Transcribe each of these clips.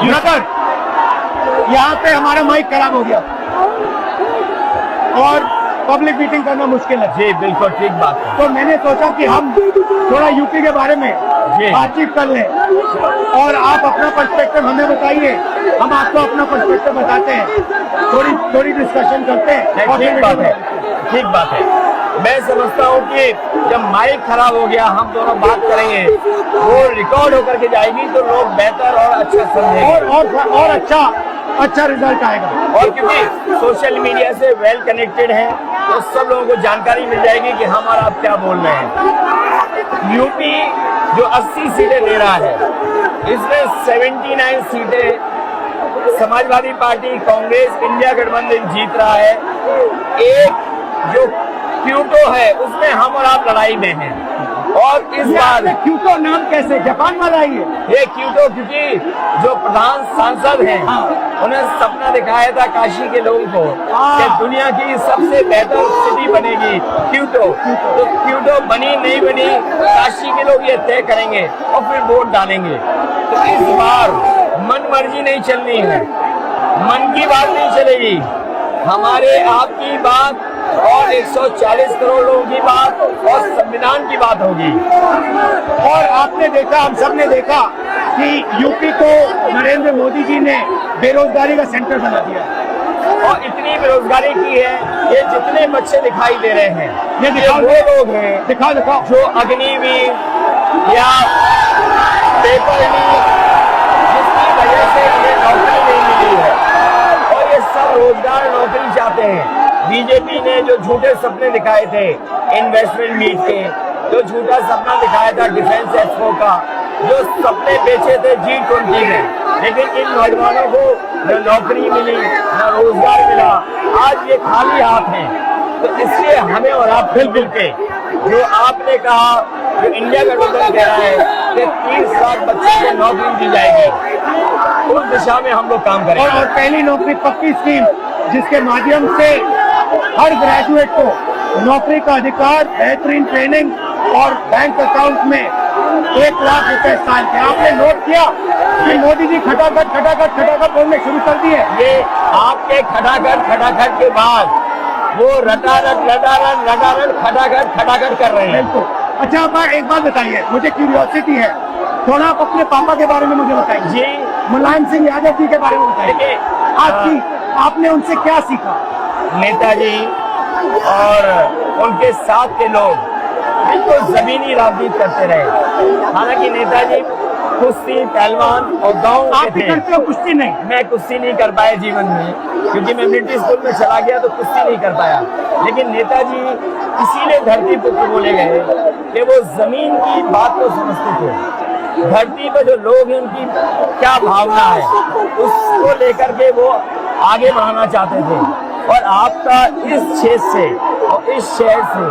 Brother, यहाँ पे हमारा माइक खराब हो गया और पब्लिक मीटिंग करना मुश्किल है। जी बिल्कुल ठीक बात है। तो मैंने सोचा कि हम थोड़ा यूपी के बारे में बातचीत कर लें और आप अपना पर्सपेक्टिव हमें बताइए, हम आपको अपना पर्सपेक्टिव बताते हैं, थोड़ी डिस्कशन करते हैं। और ठीक बात है, ठीक बात है। मैं समझता हूँ कि जब माइक खराब हो गया हम दोनों बात करेंगे, वो रिकॉर्ड होकर के जाएगी तो लोग बेहतर और अच्छा समझेंगे और अच्छा रिजल्ट आएगा। और क्योंकि सोशल मीडिया से वेल कनेक्टेड है तो सब लोगों को जानकारी मिल जाएगी कि हम और आप क्या बोल रहे हैं। यूपी जो 80 सीटें ले रहा है, इसमें 79 सीटें समाजवादी पार्टी, कांग्रेस, इंडिया गठबंधन जीत रहा है। एक जो क्यूटो है उसमें हम और आप लड़ाई में हैं। और इस बार क्यूटो नाम कैसे जापान वाला ही है? ये क्यूटो क्योंकि जो प्रधान सांसद हैं उन्हें सपना दिखाया था काशी के लोगों को कि दुनिया की सबसे बेहतर सिटी बनेगी क्यूटो। तो क्यूटो बनी नहीं बनी काशी के लोग ये तय करेंगे और फिर वोट डालेंगे। तो इस बार मन मर्जी नहीं चलनी है, मन की बात नहीं चलेगी, हमारे आपकी बात और 140 करोड़ लोगों की बात और संविधान की बात होगी। और आपने देखा, हम सब ने देखा कि यूपी को नरेंद्र मोदी जी ने बेरोजगारी का सेंटर बना दिया और इतनी बेरोजगारी की है। ये जितने बच्चे दिखाई दे रहे हैं ये वो लोग हैं दिखाओ जो अग्निवीर या पेपर लीक जिसकी वजह से ये नौकरी नहीं मिली है और ये सब रोजगार नौकरी चाहते हैं। बीजेपी ने जो झूठे सपने दिखाए थे इन्वेस्टमेंट मीट के, जो झूठा सपना दिखाया था डिफेंस एक्सपो का, जो सपने बेचे थे G20 में, लेकिन इन नौजवानों को न नौकरी मिली न रोजगार मिला, आज ये खाली हाथ हैं। तो इसलिए हमें और आप मिल के जो आपने कहा, जो इंडिया गठबंधन कह रहा है कि 30 लाख बच्चों को नौकरी दी जाएगी, उस दिशा में हम लोग काम करेंगे। और पहली नौकरी पक्की स्कीम जिसके माध्यम से हर ग्रेजुएट को नौकरी का अधिकार, बेहतरीन ट्रेनिंग और बैंक अकाउंट में 1 लाख रुपए साल के। आपने नोट किया कि मोदी जी खटाखट बोलने शुरू कर दिए। ये आपके खटाखट के बाद वो रटारट खटाखट कर रहे हैं। अच्छा आप एक बात बताइए, मुझे क्यूरियोसिटी है, थोड़ा आप अपने पापा के बारे में मुझे बताइए जी। मुलायम सिंह यादव जी के बारे में बताइए। आपने उनसे क्या सीखा? नेताजी और उनके साथ के लोग बिल्कुल जमीनी राजनीति करते रहे। हालांकि नेताजी कुश्ती, पहलवान और गाँव के थे। करते हो कुश्ती? नहीं, मैं कुश्ती नहीं कर पाया जीवन में, क्योंकि मैं मिलिट्री स्कूल में चला गया तो कुश्ती नहीं कर पाया। लेकिन नेताजी इसीलिए धरती पुत्र बोले गए कि वो जमीन की बात को समझते थे। धरती पर जो लोग हैं उनकी क्या भावना है उसको लेकर के वो आगे बढ़ाना चाहते थे। और आपका इस क्षेत्र से और इस शहर से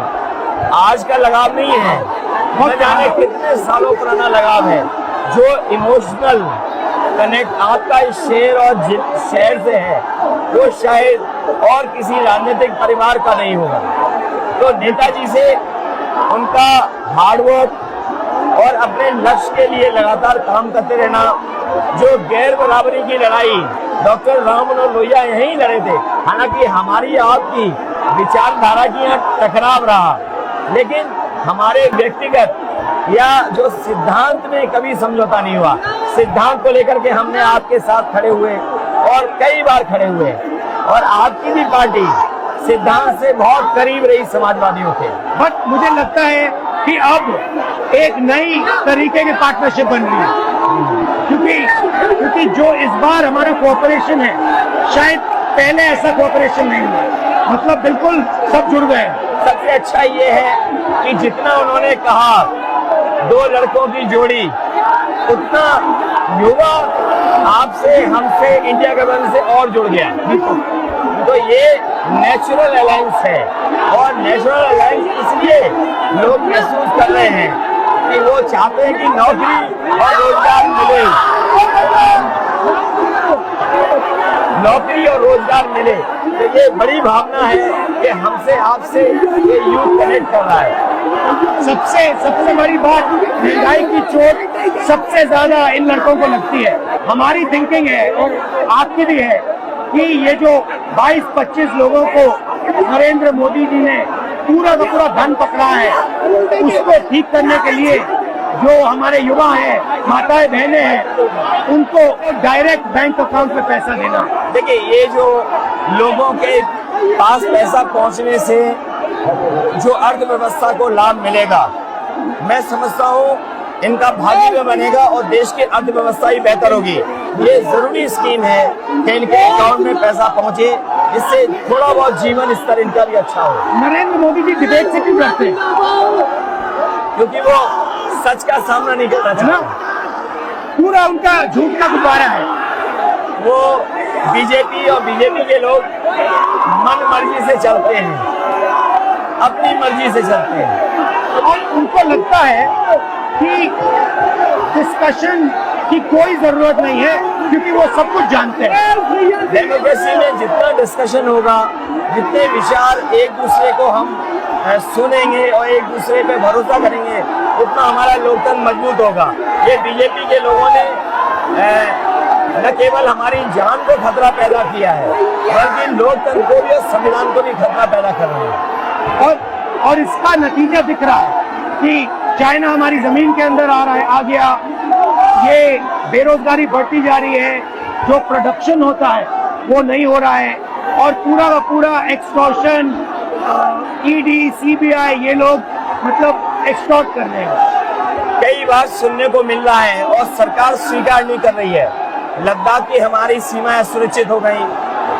आज का लगाव नहीं है, न जाने कितने सालों पुराना लगाव है। जो इमोशनल कनेक्ट आपका इस शहर और शहर से है वो शायद और किसी राजनीतिक परिवार का नहीं होगा। तो नेताजी से उनका हार्डवर्क और अपने लक्ष्य के लिए लगातार काम करते रहना, जो गैर बराबरी की लड़ाई डॉक्टर राम मनोहर लोहिया यहीं लड़े थे। हालांकि हमारी आपकी विचारधारा की यहाँ टकराव रहा, लेकिन हमारे व्यक्तिगत या जो सिद्धांत में कभी समझौता नहीं हुआ। सिद्धांत को लेकर के हमने आपके साथ खड़े हुए और कई बार खड़े हुए, और आपकी भी पार्टी सिद्धांत से बहुत करीब रही समाजवादियों के। बट मुझे लगता है कि अब एक नई तरीके की पार्टनरशिप बन रही है, क्योंकि जो इस बार हमारा कोऑपरेशन है, शायद पहले ऐसा कोऑपरेशन नहीं हुआ। मतलब बिल्कुल सब जुड़ गए। सबसे अच्छा ये है कि जितना उन्होंने कहा 2 लड़कों की जोड़ी, उतना युवा आपसे, हमसे, इंडिया गठबंधन से और जुड़ गया। तो ये नेचुरल अलायंस है, और नेचुरल अलायंस इसलिए लोग महसूस कर रहे हैं कि वो चाहते हैं कि नौकरी और रोजगार मिले, नौकरी और रोजगार मिले। तो ये बड़ी भावना है कि हमसे आपसे ये यूथ कनेक्ट कर रहा है। सबसे बड़ी बात, महंगाई की चोट सबसे ज्यादा इन लड़कों को लगती है। हमारी थिंकिंग है और आपकी भी है कि ये जो 22-25 लोगों को नरेंद्र मोदी जी ने पूरा का पूरा धन पकड़ा है, उसको ठीक करने के लिए जो हमारे युवा हैं, माताएं बहनें हैं, उनको डायरेक्ट बैंक अकाउंट में पैसा देना। देखिए, ये जो लोगों के पास पैसा पहुंचने से जो अर्थव्यवस्था को लाभ मिलेगा, मैं समझता हूँ इनका भाग्य भी बनेगा और देश की अर्थव्यवस्था ही बेहतर होगी। ये जरूरी स्कीम है कि इनके अकाउंट में पैसा पहुंचे, जिससे थोड़ा बहुत जीवन स्तर इनका भी अच्छा हो। नरेंद्र मोदी जी डिबेट से क्यों डरते हैं? क्योंकि वो सच का सामना नहीं करना चाहते, पूरा उनका झूठ का गुब्बारा है। वो बीजेपी और बीजेपी के लोग मन मर्जी से चलते हैं, अपनी मर्जी से चलते हैं और उनको लगता है कि डिस्कशन की कोई जरूरत नहीं है, क्योंकि वो सब कुछ जानते हैं। डेमोक्रेसी में जितना डिस्कशन होगा, जितने विचार एक दूसरे को हम सुनेंगे और एक दूसरे पे भरोसा करेंगे, उतना हमारा लोकतंत्र मजबूत होगा। ये बीजेपी के लोगों ने न केवल हमारी जान को खतरा पैदा किया है, बल्कि लोकतंत्र को भी और संविधान को भी खतरा पैदा कर रहे हैं। और इसका नतीजा दिख रहा है कि चाइना हमारी जमीन के अंदर आ गया, ये बेरोजगारी बढ़ती जा रही है, जो प्रोडक्शन होता है वो नहीं हो रहा है, और पूरा का पूरा एक्सटॉर्शन, ईडी, सीबीआई, ये लोग मतलब एक्सटॉर्ट कर रहे हैं। कई बार सुनने को मिल रहा है और सरकार स्वीकार नहीं कर रही है, लद्दाख की हमारी सीमाएं सुरक्षित हो गई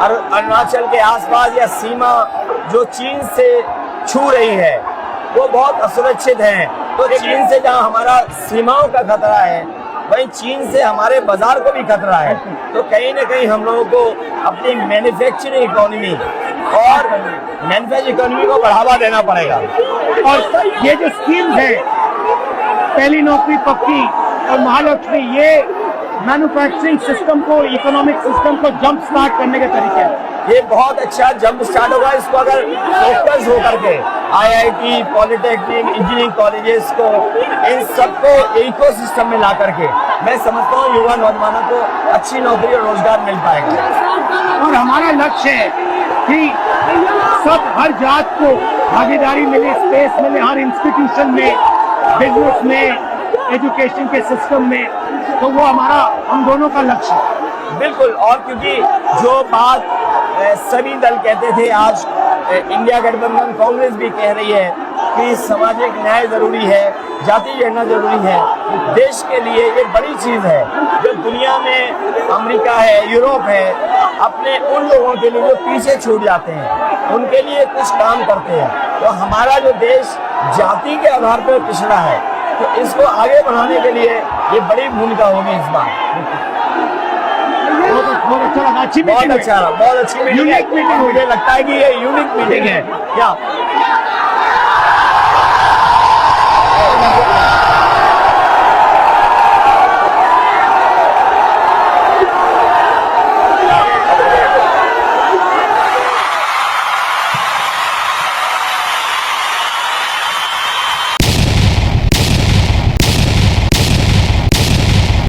और अरुणाचल के आसपास या सीमा जो चीन से छू रही है वो बहुत असुरक्षित है। तो चीन से जहां हमारा सीमाओं का खतरा है, वहीं चीन से हमारे बाजार को भी खतरा है। तो कहीं ना कहीं हम लोगों को अपनी मैन्युफैक्चरिंग इकोनॉमी और मैन्युफैक्चरिंग इकोनॉमी को बढ़ावा देना पड़ेगा। और ये जो स्कीम्स है, पहली नौकरी पक्की और महालक्ष्मी, ये मैन्युफैक्चरिंग सिस्टम को, इकोनॉमिक सिस्टम को जंप स्टार्ट करने के तरीके हैं। ये बहुत अच्छा जंप स्टार्ट होगा। इसको अगर फोकस होकर के IIT, पॉलिटेक्निक, इंजीनियरिंग कॉलेजेस को, इन सबको इकोसिस्टम में ला करके मैं समझता हूँ युवा नौजवानों को अच्छी नौकरी और रोजगार मिल पाएगा। और हमारा लक्ष्य है कि सब, हर जात को भागीदारी मिले, स्पेस मिले, हर इंस्टीट्यूशन में, बिजनेस में, एजुकेशन के सिस्टम में। तो वो हमारा, हम दोनों का लक्ष्य है। बिल्कुल। और क्योंकि जो बात सभी दल कहते थे, आज इंडिया गठबंधन कांग्रेस भी कह रही है कि सामाजिक न्याय जरूरी है, जाति जनगणना जरूरी है। देश के लिए ये बड़ी चीज है। जो दुनिया में अमेरिका है, यूरोप है, अपने उन लोगों के लिए जो पीछे छूट जाते हैं, उनके लिए कुछ काम करते हैं। तो हमारा जो देश जाति के आधार पर पिछड़ा है, तो इसको आगे बढ़ाने के लिए ये बड़ी भूमिका होगी इस बार। बहुत अच्छा लगा, अच्छी मीटिंग, बहुत अच्छा रहा, बहुत अच्छी मीटिंग है। मुझे लगता है कि ये यूनिक मीटिंग है क्या।